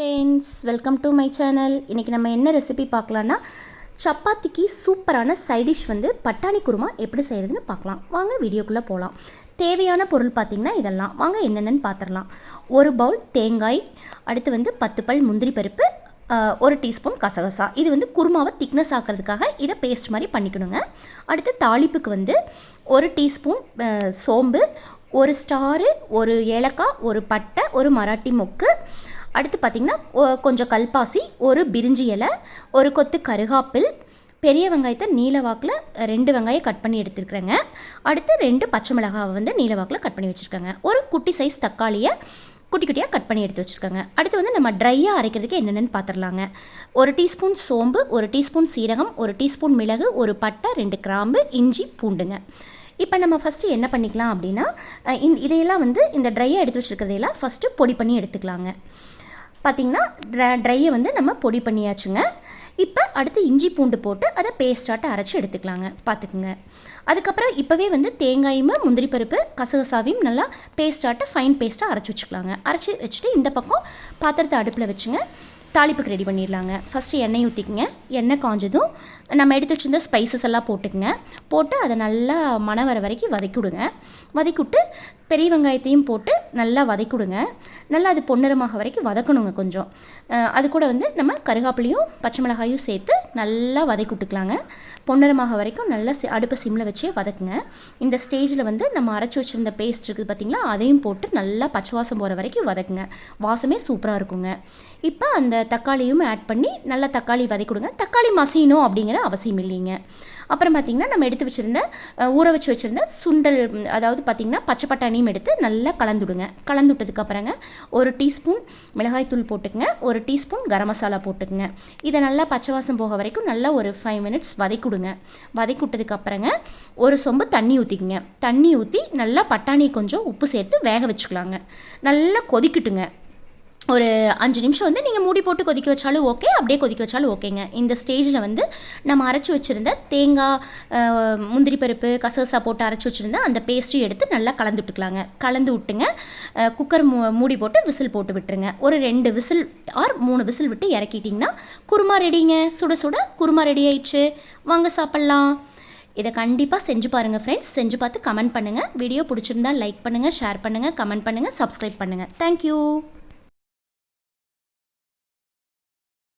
Friends, welcome to my channel. இன்றைக்கி நம்ம என்ன ரெசிபி பார்க்கலான்னா, சப்பாத்திக்கு சூப்பரான சைடிஷ் பட்டாணி குருமா எப்படி செய்கிறதுன்னு பார்க்கலாம். வாங்க வீடியோக்குள்ளே போகலாம். தேவையான பொருள் பார்த்திங்கன்னா இதெல்லாம். வாங்க என்னென்னு பார்த்துடலாம். ஒரு பவுல் தேங்காய், அடுத்து 10 பல் முந்திரி பருப்பு, 1 டீஸ்பூன் கசகசா. இது குருமாவை திக்னஸ் ஆக்கிறதுக்காக இதை பேஸ்ட் மாதிரி பண்ணிக்கணுங்க. அடுத்து தாளிப்புக்கு 1 டீஸ்பூன் சோம்பு, 1 ஸ்டாரு, 1 ஏலக்காய், 1 பட்டை, 1 மராட்டி மொக்கு, அடுத்து பார்த்திங்கன்னா கொஞ்சம் கல்பாசி, 1 பிரிஞ்சி இலை, 1 கொத்து கருகாப்பில், பெரிய வெங்காயத்தை நீல வாக்கில் 2 வெங்காயம் கட் பண்ணி எடுத்துருக்குறேங்க. அடுத்து 2 பச்சை மிளகாவை நீல வாக்கில் கட் பண்ணி வச்சுருக்கேங்க. ஒரு குட்டி சைஸ் தக்காளியை குட்டி குட்டியாக கட் பண்ணி எடுத்து வச்சுருக்கேங்க. அடுத்து நம்ம ட்ரையாக அரைக்கிறதுக்கு என்னென்னு பார்த்துடலாங்க. 1 டீஸ்பூன் சோம்பு, 1 டீஸ்பூன் சீரகம், 1 டீஸ்பூன் மிளகு, 1 பட்டை, 2 கிராம்பு, இஞ்சி, பூண்டுங்க. இப்போ நம்ம ஃபஸ்ட்டு என்ன பண்ணிக்கலாம் அப்படின்னா, இதையெல்லாம் இந்த ட்ரையாக எடுத்து வச்சுருக்கிறதையெல்லாம் ஃபஸ்ட்டு பொடி பண்ணி எடுத்துக்கலாங்க. பார்த்திங்கன்னா ட்ரையை நம்ம பொடி பண்ணியாச்சுங்க. இப்போ அடுத்து இஞ்சி பூண்டு போட்டு அதை பேஸ்டாட்டை அரைச்சி எடுத்துக்கலாங்க. பார்த்துக்குங்க. அதுக்கப்புறம் இப்போவே தேங்காயும் முந்திரி பருப்பு கசகசாவையும் நல்லா பேஸ்டாட்டை ஃபைன் பேஸ்ட்டாக அரைச்சி வச்சுக்கலாங்க. அரைச்சி வச்சுட்டு இந்த பக்கம் பாத்திரத்தை அடுப்பில் வச்சுங்க. தாளிப்புக்கு ரெடி பண்ணிடலாங்க. ஃபஸ்ட்டு எண்ணெய் ஊற்றிக்குங்க. எண்ணெய் காஞ்சதும் நம்ம எடுத்து வச்சுருந்த ஸ்பைசஸ் எல்லாம் போட்டுக்குங்க. போட்டு அதை நல்லா மணம் வர வரைக்கும் வதக்கிவிடுங்க. வதக்கிவிட்டு பெரிய வெங்காயத்தையும் போட்டு நல்லா வதக்கிவிடுங்க. நல்லா அது பொன்னிறமாக வரைக்கும் வதக்கணுங்க. கொஞ்சம் அது கூட நம்ம கருகாப்பிலையும் பச்சை மிளகாயும் சேர்த்து நல்லா வதக்கி விட்டுக்கலாங்க. பொன்னிறமாக வரைக்கும் நல்லா அடுப்பை சிம்மில் வச்சே வதக்குங்க. இந்த ஸ்டேஜில் நம்ம அரைச்சி வச்சுருந்த பேஸ்ட் இருக்குது பார்த்திங்களா, அதையும் போட்டு நல்லா பச்சை வாசம் போகிற வரைக்கும் வதக்குங்க. வாசமே சூப்பராக இருக்குங்க. இப்போ அந்த தக்காளியும் ஆட் பண்ணி நல்லா தக்காளி வதக்கிவிடுங்க. தக்காளி மசியணும் அப்படிங்கிற அவசியம் இல்லைங்க. அப்புறம் பார்த்திங்கன்னா நம்ம எடுத்து வச்சுருந்த ஊற வச்சு வச்சுருந்த சுண்டல், அதாவது பார்த்திங்கன்னா பச்சை பட்டாணியும் எடுத்து நல்லா கலந்துவிடுங்க. கலந்து விட்டதுக்கப்புறங்க 1 டீஸ்பூன் மிளகாய்த்தூள் போட்டுக்குங்க. 1 டீஸ்பூன் கரம் மசாலா போட்டுக்குங்க. இதை நல்லா பச்சை வாசம் போக வரைக்கும் நல்லா ஒரு 5 மினிட்ஸ் வதக்கிவிடுங்க. வதக்கி விட்டதுக்கப்புறங்க 1 சொம்பு தண்ணி ஊற்றிக்குங்க. தண்ணி ஊற்றி நல்லா பட்டாணி கொஞ்சம் உப்பு சேர்த்து வேக வச்சுக்கலாங்க. நல்லா கொதிக்கட்டுங்க. ஒரு 5 நிமிஷம் நீங்கள் மூடி போட்டு கொதிக்க வச்சாலும் ஓகே, அப்படியே கொதிக்க வச்சாலும் ஓகேங்க. இந்த ஸ்டேஜில் நம்ம அரைச்சி வச்சுருந்த தேங்காய், முந்திரி பருப்பு, கசகசா போட்டு அரைச்சி வச்சுருந்த அந்த பேஸ்ட்டையும் எடுத்து நல்லா கலந்து விட்டுக்கலாங்க. கலந்து விட்டுங்க. குக்கர் மூடி போட்டு விசில் போட்டு விட்டுருங்க. ஒரு 2 விசில் ஆர் 3 விசில் விட்டு இறக்கிட்டிங்கன்னா குருமா ரெடிங்க. சுட சுட குருமா ரெடி ஆயிடுச்சு. வாங்க சாப்பிட்லாம். இதை கண்டிப்பாக செஞ்சு பாருங்கள் ஃப்ரெண்ட்ஸ். செஞ்சு பார்த்து கமெண்ட் பண்ணுங்கள். வீடியோ பிடிச்சிருந்தா லைக் பண்ணுங்கள், ஷேர் பண்ணுங்கள், கமெண்ட் பண்ணுங்கள், சப்ஸ்கிரைப் பண்ணுங்கள். தேங்க்யூ.